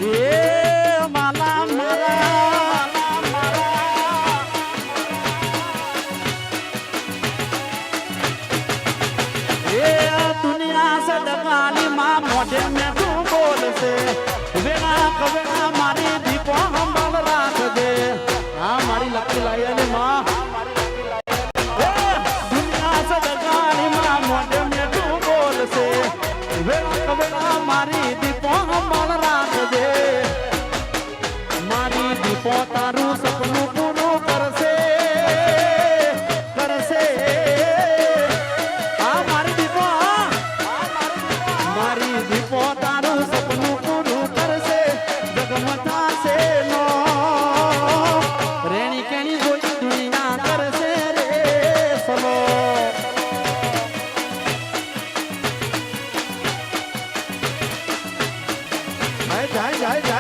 એ માલા મારા એ દુનિયા સદકાની માં મોઢે મેં તું બોલશે વેણા કવેણા મારી દીપો હંભાળ રાખજે હા મારી લખી લાયની માં દુનિયા સદકાની માં મોઢે મેં તું બોલશે વેણા કવેણા મારી દીપો હંભાળ રાખજે મારી દીપો તારું સપનું પૂરું કરશે કરશે આ મારી દીપો મારી દીપો તારું સપનું પૂરું કરશે જગમતા છે નો રેણી કેણી જોઈ દુનિયા કરશે રે સલો જાય જાય જાય